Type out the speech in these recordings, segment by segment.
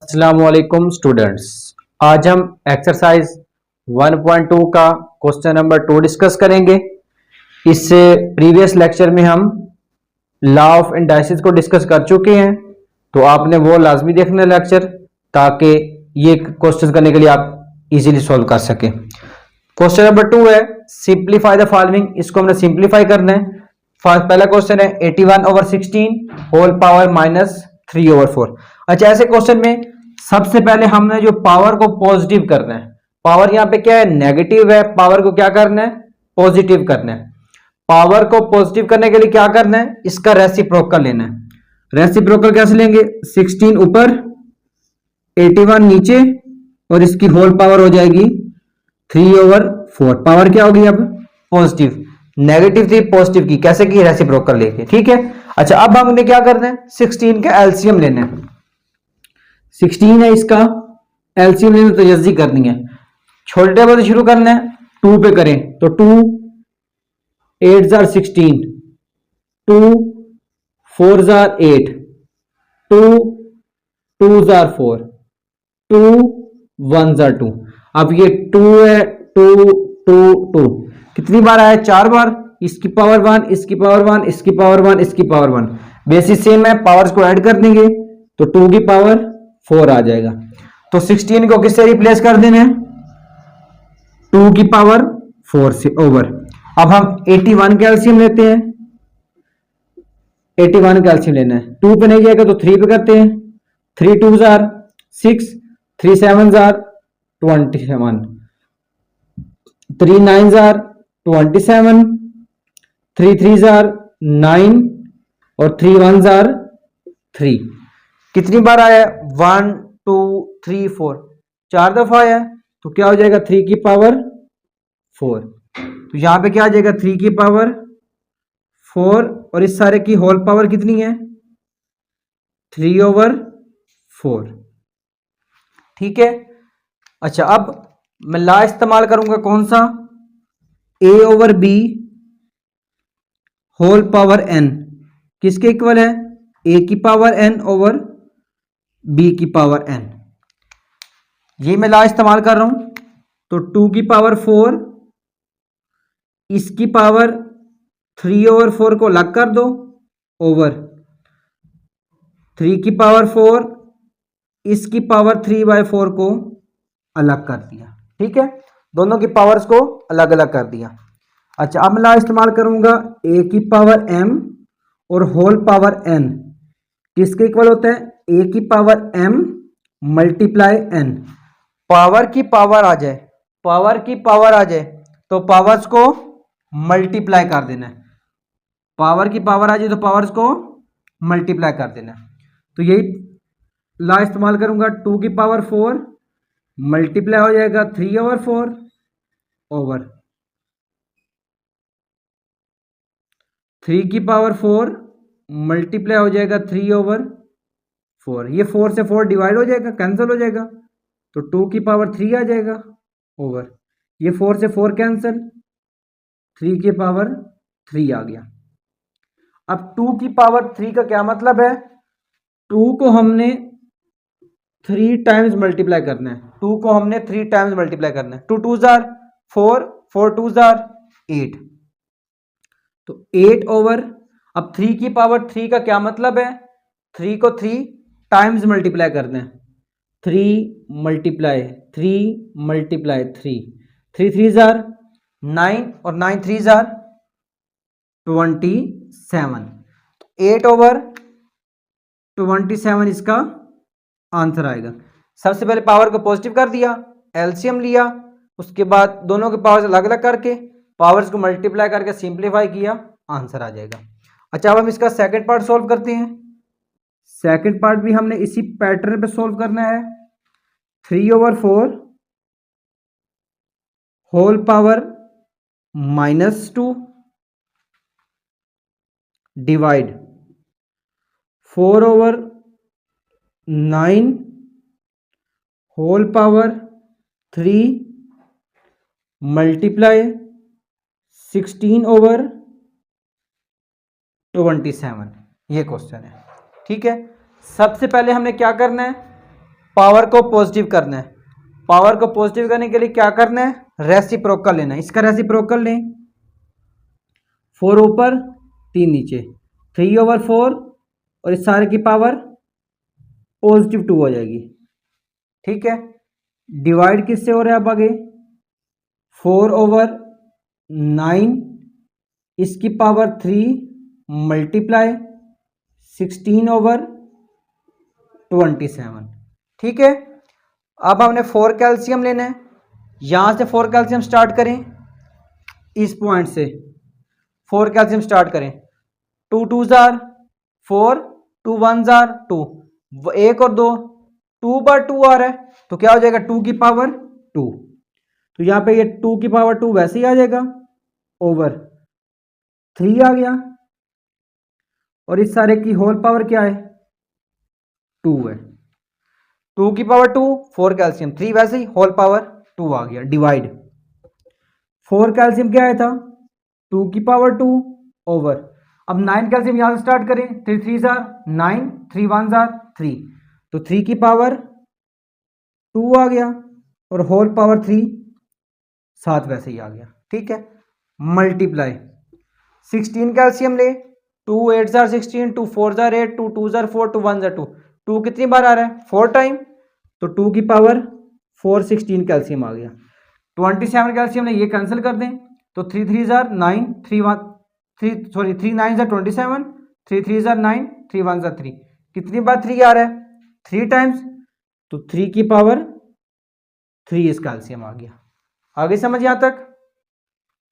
अस्सलामुअलैकुम स्टूडेंट्स। आज हम एक्सरसाइज 1.2 का क्वेश्चन नंबर 2 डिस्कस करेंगे। इससे प्रीवियस लेक्चर में हम लॉ ऑफ इंडाइसिस को डिस्कस कर चुके हैं, तो आपने वो लाजमी देखना लेक्चर ताकि ये क्वेश्चन करने के लिए आप इजीली सॉल्व कर सकें। क्वेश्चन नंबर 2 है सिंप्लीफाई द फॉलोइंग। इसको हमने सिंप्लीफाई करना है। पहला क्वेश्चन है 81/16 होल पावर -3/4। अच्छा, ऐसे क्वेश्चन में सबसे पहले हमने जो पावर को पॉजिटिव करना है, पावर यहां पे क्या है, नेगेटिव है, पावर को क्या करना है, पॉजिटिव करना है। पावर को पॉजिटिव करने के लिए क्या करना है, इसका रेसिप्रोकल लेना है। रेसिप्रोकल कैसे लेंगे, 16 ऊपर 81 नीचे और इसकी होल पावर हो जाएगी 3/4। पावर क्या होगी अब पॉजिटिव, नेगेटिव थी पॉजिटिव की, कैसे की, रेसिप्रोकल लेके। ठीक है। अच्छा, अब हमने क्या करना है, 16 का एलसीएम लेना है। 16 है, इसका एलसीएम लेने तो जल्दी करनी है। छोटे टेबल से शुरू करना है, 2 पे करें तो 2 8 जार 16, 2 4 जार 8, 2 2 जार 4, 2 1 जार 2। अब ये 2 है, 2 2 2 कितनी बार आया, 4 बार। इसकी पावर 1, इसकी पावर 1, इसकी पावर 1, इसकी पावर 1। बेसिस सेम है, पावर्स को ऐड कर देंगे तो 2 की पावर 4 आ जाएगा। तो 16 को किससे रिप्लेस कर देना है, 2 की पावर 4 से ओवर। अब हम 81 का एलसीएम लेते हैं। 81 का एलसीएम लेना है, 2 पे नहीं जाएगा तो 3 पे करते हैं। 3 2 जार 6, 3 7 जार 27, 3 9 जार 27, 3 3 जार 9 और 3 1 जार 3। कितनी बार आया, 1 2 3 4, 4 दफा आया। तो क्या हो जाएगा, 3 की पावर 4। तो यहां पे क्या आ जाएगा, 3 की पावर 4 और इस सारे की होल पावर कितनी है, 3/4। ठीक है। अच्छा, अब मैं ला इस्तेमाल करूंगा कौन सा, a/b होल पावर n किसके इक्वल है, a की पावर n ओवर b की पावर n। ये मैं ला इस्तेमाल कर रहा हूं। तो 2 की पावर 4, इसकी पावर 3/4 को अलग कर दो ओवर 3 की पावर 4, इसकी पावर 3/4 को अलग कर दिया। ठीक है, दोनों की पावर्स को अलग अलग कर दिया। अच्छा, अब मैं ला इस्तेमाल करूंगा a की पावर m और होल पावर n किसके इक्वल होता है, a की power m multiply n। Power की पावर आ जाए, पावर की पावर आ जाए तो पावर्स को मल्टीप्लाई कर देना है। पावर की पावर आ जाए तो पावर्स को मल्टीप्लाई कर देना है। तो यही ला इस्तेमाल करूंगा, 2 की पावर 4 मल्टीप्लाई हो जाएगा 3/4 ओवर 3 की पावर 4 मल्टीप्लाई हो जाएगा 3/4। ये 4 से 4 डिवाइड हो जाएगा, कैंसिल हो जाएगा, तो 2 की पावर 3 आ जाएगा ओवर ये 4 से 4 कैंसिल, 3 की पावर 3 आ गया। अब 2 की पावर 3 का क्या मतलब है, 2 को हमने 3 टाइम्स मल्टीप्लाई करना है। 2 को हमने 3 टाइम्स मल्टीप्लाई करना है। 2 2 जार 4, 4 2 जार 8, तो 8 ओवर। अब 3 की पावर 3 का क्या मतलब है, 3 को 3 टाइम्स मल्टीप्लाई करना है। 3 मल्टीप्लाई 3 मल्टीप्लाई 3, 3 3 जार 9 और 9 3 जार 27। 8 ओवर 27 इसका आंसर आएगा। सबसे पहले पावर को पॉजिटिव कर दिया, एलसीएम लिया, उसके बाद दोनों के पावर्स अलग अलग करके पावर्स को मल्टीप्लाई करके सिंप्लीफाई किया, आंसर आ जाएगा। अच्छा, अब हम इसका सेकंड पार्ट सॉल्व करते हैं। सेकंड पार्ट भी हमने इसी पैटर्न पे सॉल्व करना है। 3/4 whole power -2 divide 4/9 whole power 3 multiply 16/27। ये क्वेश्चन है। ठीक है, सबसे पहले हमने क्या करना है, पावर को पॉजिटिव करना है। पावर को पॉजिटिव करने के लिए क्या करना है, रेसिप्रोकल लेना है। इसका रेसिप्रोकल लें, 4 ऊपर 3 नीचे, 3/4 और इस सारे की पावर पॉजिटिव 2 हो जाएगी। ठीक है, डिवाइड किससे हो रहा है अब आगे, 4/9 इसकी पावर 3 मल्टीप्लाई 16/27। ठीक है, अब हमने 4 कैल्शियम लेना है। यहां से 4 कैल्शियम स्टार्ट करें, इस पॉइंट से 4 कैल्शियम स्टार्ट करें। 2 2s are 4, 2 1s are 2, 1 और 2, 2/2 आ रहा है, तो क्या हो जाएगा 2 की पावर 2। तो यहां पे ये 2 की पावर 2 वैसे ही आ जाएगा, ओवर 3 आ गया, और इस सारे की होल पावर क्या है, 2 है। 2 की पावर 2, 4 कैल्शियम, 3 वैसे ही, होल पावर 2 आ गया। डिवाइड 4 कैल्शियम क्या आया था, 2 की पावर 2 ओवर, अब 9 कैल्शियम यहां से स्टार्ट करें, 3 3s are 9, 3 1s are 3, तो 3 की पावर 2 आ गया, और होल पावर 3 7 वैसे ही आ गया। ठीक है, मल्टीप्लाई 16 कैल्शियम ले, 2 8s are 16, 2 4s are 8, 2 2s are 4, 2 1s are 2, 2 कितनी बार आ रहा है, 4 टाइम, तो 2 की पावर 4 16 कैल्शियम आ गया। 27 कैल्शियम ने ये कैंसिल कर दें, तो 3 3s are 9, 3 9s are 27, 3 3s are 9, 3 1s are 3, कितनी बार 3 आ रहा है, 3 टाइम्स, तो 3 की पावर 3 इस कैल्शियम आ गया। आगे समझ यहां तक।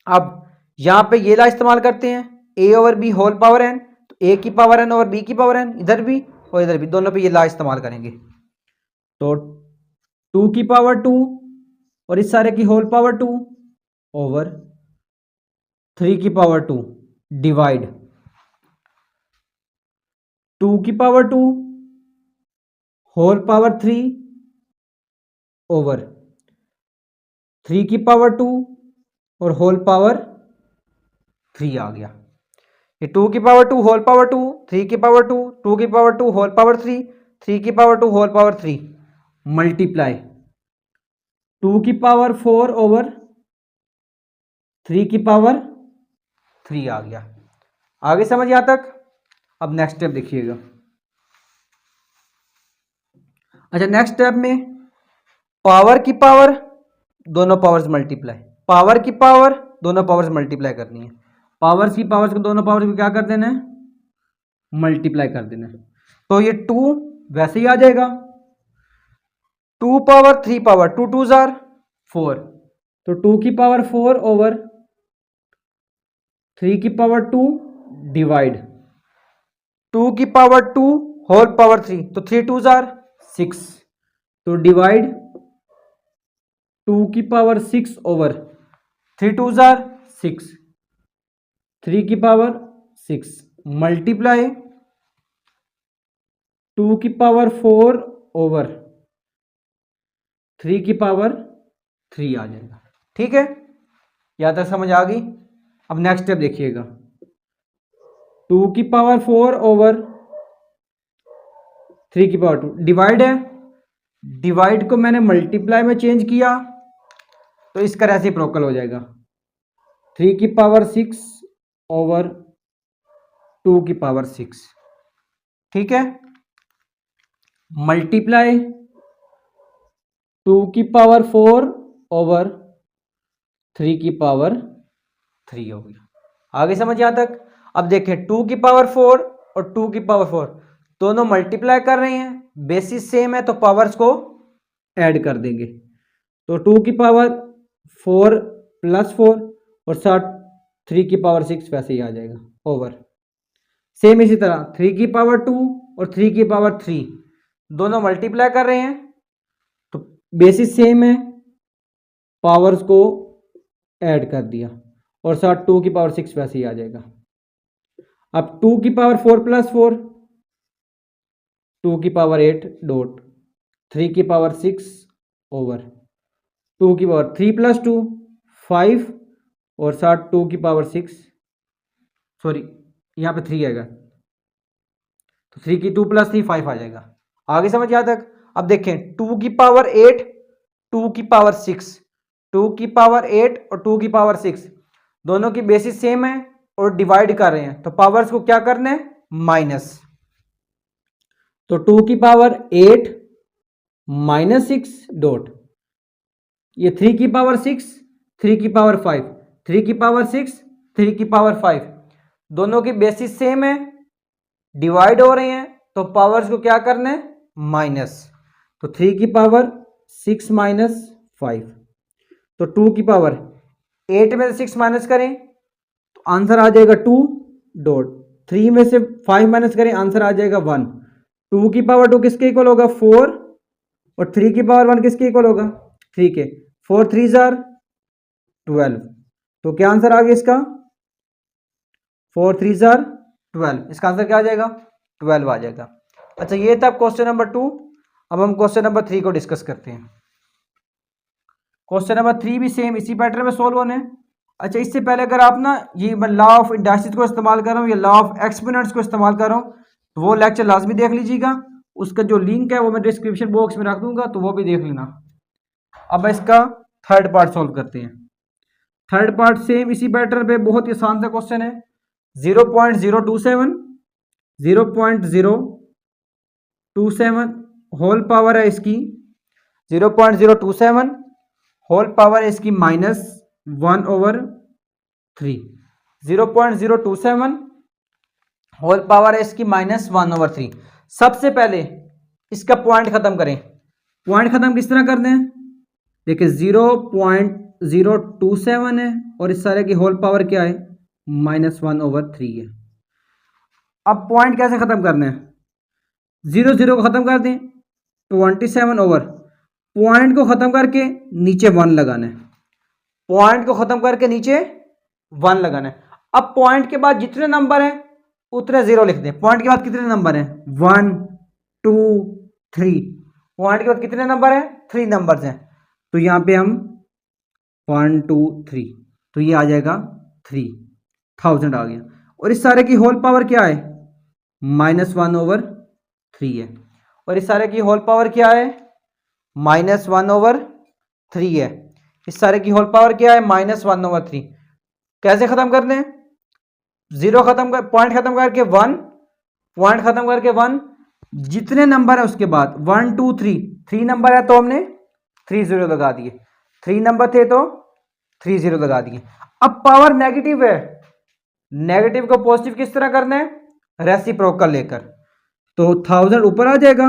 अब यहां पे ये ला इस्तेमाल करते हैं, a/b होल पावर n, तो a की पावर n और b की पावर n, इधर भी और इधर भी, दोनों पे ये ला इस्तेमाल करेंगे। तो 2 की पावर 2 और इस सारे की होल पावर 2 ओवर 3 की पावर 2 डिवाइड 2 की पावर 2 होल पावर 3 ओवर 3 की पावर 2 और होल पावर 3 आ गया। ये 2 की पावर 2 होल पावर 2, 3 की पावर 2, 2 की पावर 2 होल पावर 3, 3 की पावर 2 होल पावर 3, मल्टीप्लाई 2 की पावर 4 ओवर 3 की पावर 3 आ गया। आगे समझ यहां तक। अब नेक्स्ट स्टेप देखिएगा। अच्छा, नेक्स्ट स्टेप में पावर की पावर दोनों पावर्स मल्टीप्लाई, पावर की पावर दोनों पावर्स मल्टीप्लाई करनी है। पावर्स की पावर्स को दोनों पावर्स को क्या कर देना है, मल्टीप्लाई कर देना है। तो ये 2 वैसे ही आ जाएगा, 2 पावर 3 पावर 2 2s are 4, तो 2 की पावर 4 ओवर 3 की पावर 2 डिवाइड 2 की पावर 2 होल पावर 3, तो 3 2s are 6, तो डिवाइड 2 की पावर 6 ओवर 3 2s are 6, 3 की पावर 6 मल्टीप्लाई 2 की पावर 4 ओवर 3 की पावर 3 आ जाएगा। ठीक है, यहां तक समझ आ गई। अब नेक्स्ट स्टेप देखिएगा। 2 की पावर 4 ओवर 3 की पावर 2 डिवाइड है, डिवाइड को मैंने मल्टीप्लाई में चेंज किया, तो इसका रेसिप्रोकल हो जाएगा 3 की पावर 6 ओवर 2 की पावर 6। ठीक है, मल्टीप्लाई 2 की पावर 4 ओवर 3 की पावर 3 हो गया। आगे समझ यहां तक। अब देखें, 2 की पावर 4 और 2 की पावर 4 दोनों मल्टीप्लाई कर रहे हैं, बेसिस सेम है, तो पावर्स को ऐड कर देंगे। तो 2 की पावर 4 प्लस 4 और साथ 3 की पावर 6 वैसे ही आ जाएगा, ओवर सेम इसी तरह 3 की पावर 2 और 3 की पावर 3 दोनों मल्टीप्लाई कर रहे हैं, तो बेसिस सेम है, पावर्स को ऐड कर दिया, और साथ 2 की पावर 6 वैसे ही आ जाएगा। अब 2 की पावर 4 प्लस 4, 2 की पावर 8 डॉट 3 की पावर 6 ओवर 2 की पावर 3 प्लस 2 5 और साथ 2 की पावर 6, सॉरी यहाँ पे 3 आएगा, तो 3 की 2 प्लस 3 5 आ जाएगा। आगे समझ यहाँ तक। अब देखें 2 की पावर 8, 2 की पावर 6, 2 की पावर 8 और 2 की पावर 6 दोनों की बेसिस सेम है और डिवाइड कर रहे हैं, तो पावर्स को क्या करना है, माइनस। तो 2 की पावर 8 माइनस 6 डॉट, ये 3 की पावर 6, 3 की पावर 5, 3 की पावर 6, 3 की पावर 5 दोनों की बेसिस सेम है, डिवाइड हो रहे हैं, तो पावर्स को क्या करना है, माइनस। तो 3 की पावर 6 माइनस 5, तो 2 की पावर 8 में से 6 माइनस करें तो आंसर आ जाएगा 2 डॉट, 3 में से 5 माइनस करें आंसर आ जाएगा 1। 2 की पावर 2 किसके इक्वल होगा, 4, और 3 की पावर 1 किसके इक्वल होगा, 3 के। 4 3 जार 12, तो क्या आंसर आ गया इसका, 4 3 जार 12, इसका आंसर क्या आ जाएगा, 12 आ जाएगा। अच्छा ये था क्वेश्चन नंबर 2। अब हम क्वेश्चन नंबर 3 को डिस्कस करते हैं। क्वेश्चन नंबर 3 भी सेम इसी पैटर्न में सोल्व होने हैं। अच्छा इससे पहले अगर आप ना ये मैं लॉ ऑफ इंडाइसिस को इस्तेमाल कर रहा हूँ या लॉ ऑफ एक्सपोनेंट्स को इस्तेमाल कर रहा हूँ, तो वो लेक्चर लाजमी देख लीजिएगा, उसका जो लिंक है वो मैं डिस्क्रिप्शन बॉक्स में रख दूंगा, तो वो भी देख लेना। अब इसका थर्ड पार्ट सोल्व करते हैं। थर्ड पार्ट सेम इसी पैटर्न पे, बहुत ही आसान सा क्वेश्चन है। 0.027 0.027 होल पावर है इसकी, 0.027 होल पावर है इसकी -1/3, 0.027 होल पावर है इसकी -1/3। सबसे पहले इसका पॉइंट खत्म करें। पॉइंट खत्म किस तरह करते हैं, देखिए 0.027 है और इस सारे की होल पावर क्या है, -1/3 है। अब पॉइंट कैसे खत्म करना है, 0 0 को खत्म कर दें, 27 ओवर, पॉइंट को खत्म करके नीचे 1 लगाना है, पॉइंट को खत्म करके नीचे 1 लगाना है। अब पॉइंट के बाद जितने नंबर हैं उतने 0 लिख दें। पॉइंट के बाद कितने नंबर हैं, 1 2 3, पॉइंट के बाद कितने नंबर हैं, 3 नंबर्स हैं, तो यहां पे हम 1 2 3, तो ये आ जाएगा 3000 आ गया। और इस सारे की होल पावर क्या है, -1/3 है, और इस सारे की होल पावर क्या है, -1/3 है। इस सारे की होल पावर क्या है, -1/3। कैसे खत्म करते हैं, 0 खत्म कर, पॉइंट खत्म करके 1, पॉइंट खत्म करके 1, जितने नंबर है उसके बाद 1 2 3, 3 नंबर है तो हमने 3 0 लगा दिए, 3 नंबर थे तो 3 0 लगा दिए। अब पावर नेगेटिव है, नेगेटिव को पॉजिटिव किस तरह करना है, रेसिप्रोकल लेकर, तो 1000 ऊपर आ जाएगा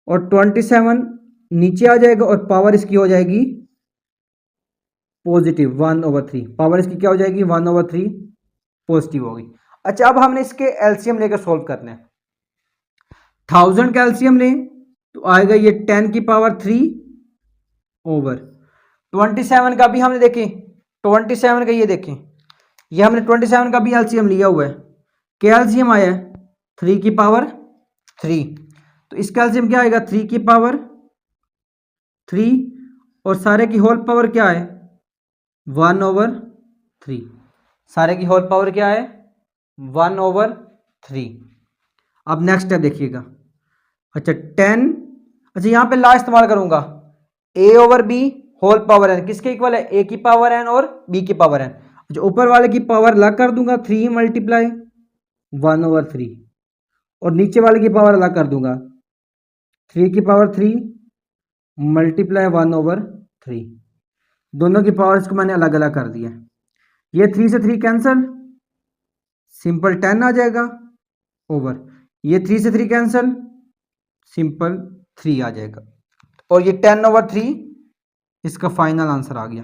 और 27 नीचे आ जाएगा और पावर इसकी हो जाएगी पॉजिटिव 1/3, पावर इसकी क्या हो जाएगी, 1/3 पॉजिटिव होगी। अच्छा अब हमने इसके एलसीएम लेकर सोल्व करना है। 1000 का एलसीएम लें तो आएगा ये 10 की पावर 3 ओवर 27 का भी हमने देखें, 27 का ये देखें, ये हमने 27 का भी एलसीएम लिया हुआ है। क्या एलसीएम आया है, 3 की पावर 3, तो इसका एलसीएम क्या आएगा, 3 की पावर 3 और सारे की होल पावर क्या है, 1/3, सारे की होल पावर क्या है, 1/3। अब नेक्स्ट स्टेप देखिएगा। अच्छा 10, अच्छा यहाँ पे ला इस्तेमाल करूंगा, a/b होल पावर n किसके इक्वल है, a की पावर n और b की पावर n। अच्छा ऊपर वाले की पावर अलग कर दूंगा, 3 × 1/3, और नीचे वाले की पावर अलग कर दूंगा, 3 की पावर 3 × 1/3, दोनों की पावर्स को मैंने अलग अलग कर दिया। ये 3 से 3 कैंसिल, सिंपल 10 आ जाएगा ओवर, ये 3 से 3 कैंसिल, सिंपल 3 आ जाएगा, और ये 10/3 इसका फाइनल आंसर आ गया।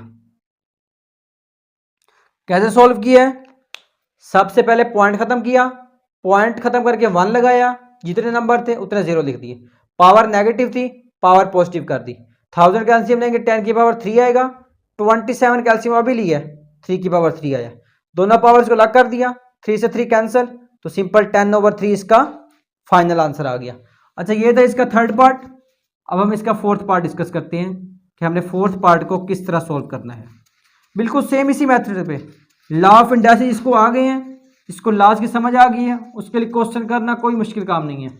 कैसे सॉल्व किया है, सबसे पहले पॉइंट खत्म किया, पॉइंट खत्म करके 1 लगाया, जितने नंबर थे उतने 0 लिख दिए, पावर नेगेटिव थी पावर पॉजिटिव कर दी। 1000 का एलसीएम लेंगे 10 की पावर 3 आएगा, 27 का एलसीएम अभी लिया 3 की पावर 3 आया, दोनों पावर्स को अलग कर दिया, 3 से 3 कैंसिल, तो सिंपल 10/3 इसका फाइनल आंसर आ गया। अच्छा ये था इसका थर्ड पार्ट। अब हम इसका फोर्थ पार्ट डिस्कस करते हैं कि हमने फोर्थ पार्ट को किस तरह सॉल्व करना है। बिल्कुल सेम इसी मेथड पे, लॉ ऑफ इंडाइसिस इसको आ गए हैं, इसको लॉज की समझ आ गई है, उसके लिए क्वेश्चन करना कोई मुश्किल काम नहीं है।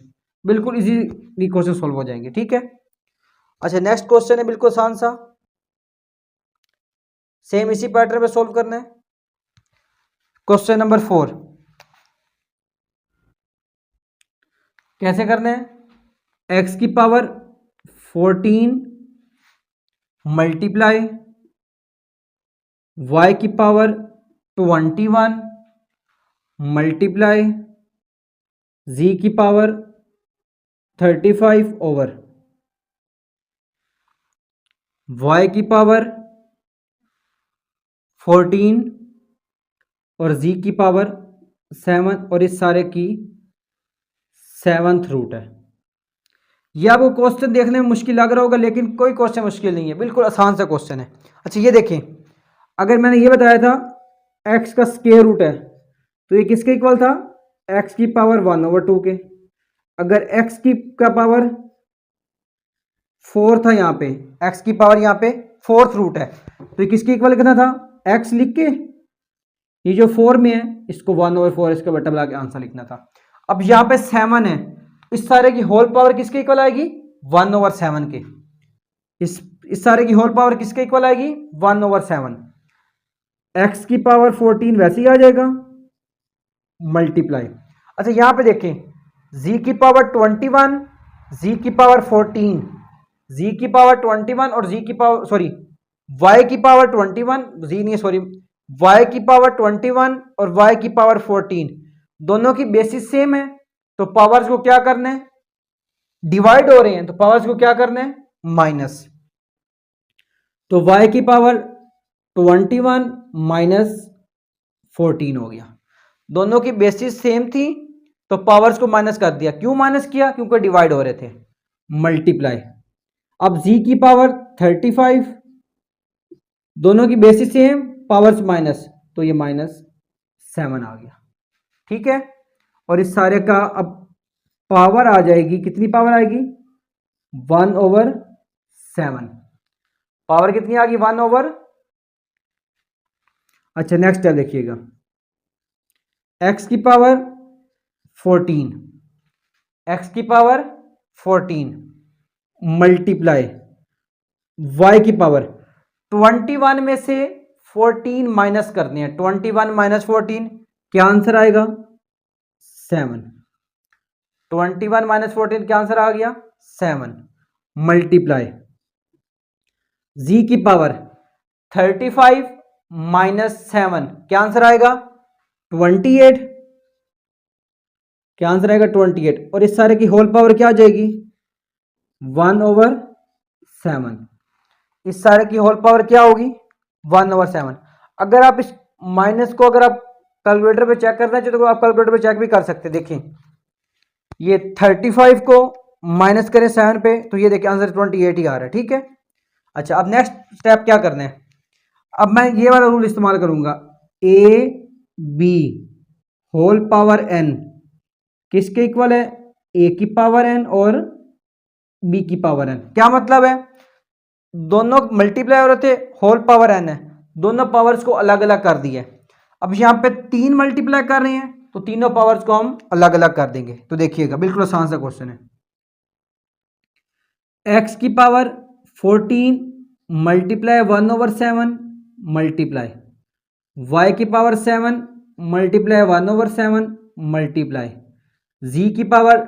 बिल्कुल इजीली क्वेश्चन सॉल्व हो जाएंगे। ठीक है, अच्छा नेक्स्ट क्वेश्चन है बिल्कुल आसान सा, सेम इसी पैटर्न पे सॉल्व करना है। क्वेश्चन नंबर 4 कैसे करना है, एक्स की पावर 14 मल्टीप्लाई वाई की पावर 21 मल्टीप्लाई जी की पावर 35 ओवर वाई की पावर 14 और जी की पावर 7 और इस सारे की 7th रूट है। यह आपको क्वेश्चन देखने में मुश्किल लग रहा होगा, लेकिन कोई क्वेश्चन मुश्किल नहीं है, बिल्कुल आसान सा क्वेश्चन है। अच्छा ये देखें, अगर मैंने ये बताया था x का स्क्वायर रूट है तो ये किसके इक्वल था, x की पावर 1/2 के। अगर x की का पावर 4 था, यहाँ पे x की पावर यहाँ पे 4th रूट है तो ये किसके इक्वल लिखना था, x लिख के ये जो 4 में है इसको 1/4 इसका बटा बना के आंसर लिखना था। अब यहाँ पे 7 है, इस सारे की होल पावर किसके इक्वल आएगी, 1/7 के। इस सारे की होल पावर किसके इक्वल आएगी, 1/7। x की पावर 14 वैसे ही आ जाएगा मल्टीप्लाई। अच्छा यहाँ पे देखें, z की पावर 21, z की पावर 14, z की पावर 21 और z की पावर सॉरी y की पावर 21, z नहीं सॉरी y की पावर 21 और y की पावर 14 दोनों की बेसिस सेम है, तो पावर्स को क्या करना है, डिवाइड हो रहे हैं तो पावर्स को क्या करना है, माइनस। तो y की पावर 21 माइनस 14 हो गया। दोनों की बेसिस सेम थी तो पावर्स को माइनस कर दिया। क्यों माइनस किया, क्योंकि डिवाइड हो रहे थे। मल्टीप्लाई, अब z की पावर 35, दोनों की बेसिस सेम पावर्स माइनस, तो ये -7 आ गया। ठीक है, और इस सारे का अब पावर आ जाएगी, कितनी पावर आएगी, 1/7। पावर कितनी आ गई, 1/। अच्छा नेक्स्ट है देखिएगा, x की पावर 14, x की पावर 14 मल्टीप्लाई y की पावर 21 में से 14 माइनस करने हैं, 21 माइनस 14 क्या आंसर आएगा, 7। 21 माइनस 14 क्या आंसर आ गया, 7 मल्टीप्लाई z की पावर 35 माइनस 7 क्या आंसर आएगा, 28। क्या आंसर आएगा, 28। और इस सारे की होल पावर क्या आ जाएगी, 1/7। इस सारे की होल पावर क्या होगी, 1/7। अगर आप इस माइनस को अगर आप कैलकुलेटर पे चेक करना चाहते तो आप कैलकुलेटर पे चेक भी कर सकते हैं। देखिए ये 35 को माइनस करें 7 पे तो ये देखिए आंसर 28 ही आ रहा है। ठीक है, अच्छा अब नेक्स्ट स्टेप क्या करना है, अब मैं ये वाला रूल इस्तेमाल करूंगा, a b whole power n किसके इक्वल है, a की पावर n और b की पावर n। क्या मतलब है, दोनों मल्टीप्लाई हो रहे थे, होल पावर n है, दोनों पावर्स को अलग अलग कर दिया। अब यहाँ पे 3 मल्टीप्लाई कर रहे हैं तो तीनों पावर्स को हम अलग अलग कर देंगे। तो देखिएगा बिल्कुल आसान सा क्वेश्चन है, x की पावर 14 मल्टीप्लाई 1/7 मल्टीप्लाई y की पावर 7 मल्टीप्लाई 1/7 मल्टीप्लाई z की पावर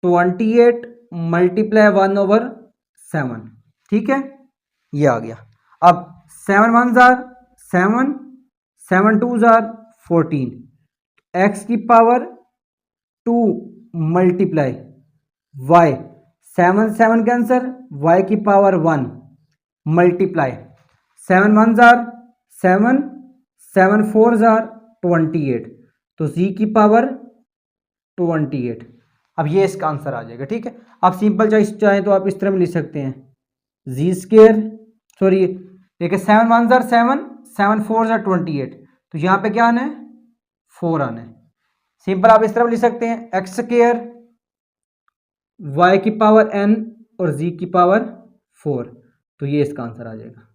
28 मल्टीप्लाई 1/7। ठीक है, ये आ गया। अब 7 1 जार 7, 7 2 जार 14, x की power 2 multiply y 7 7 cancer, y की पावर 1 मल्टीप्लाई 7 1 जार 7, 7 4 जार 28, तो z की पावर 28। अब ये इसका आंसर आ जाएगा। ठीक है, आप सिंपल चाहें तो आप इस तरह में लिख सकते हैं, जी स्क्र सॉरी देखिए 7 1 जार 7, 7 4 जार 28, तो यहाँ पे क्या आना है, 4 आना है। सिंपल आप इस तरह लिख सकते हैं, एक्स स्क्र y की पावर n और z की पावर 4, तो ये इसका आंसर आ जाएगा।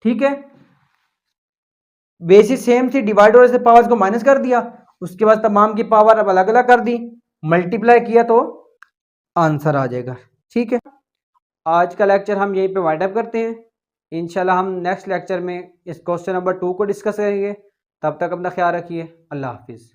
ठीक है, बेसिस सेम थी, डिवाइड और से पावर्स को माइनस कर दिया, उसके बाद तमाम की पावर अब अलग अलग कर दी, मल्टीप्लाई किया तो आंसर आ जाएगा। ठीक है, आज का लेक्चर हम यहीं पे वाइंड अप करते हैं। इंशाल्लाह हम नेक्स्ट लेक्चर में इस क्वेश्चन नंबर 2 को डिस्कस करेंगे। तब तक अपना ख्याल रखिए। अल्लाह हाफिज़।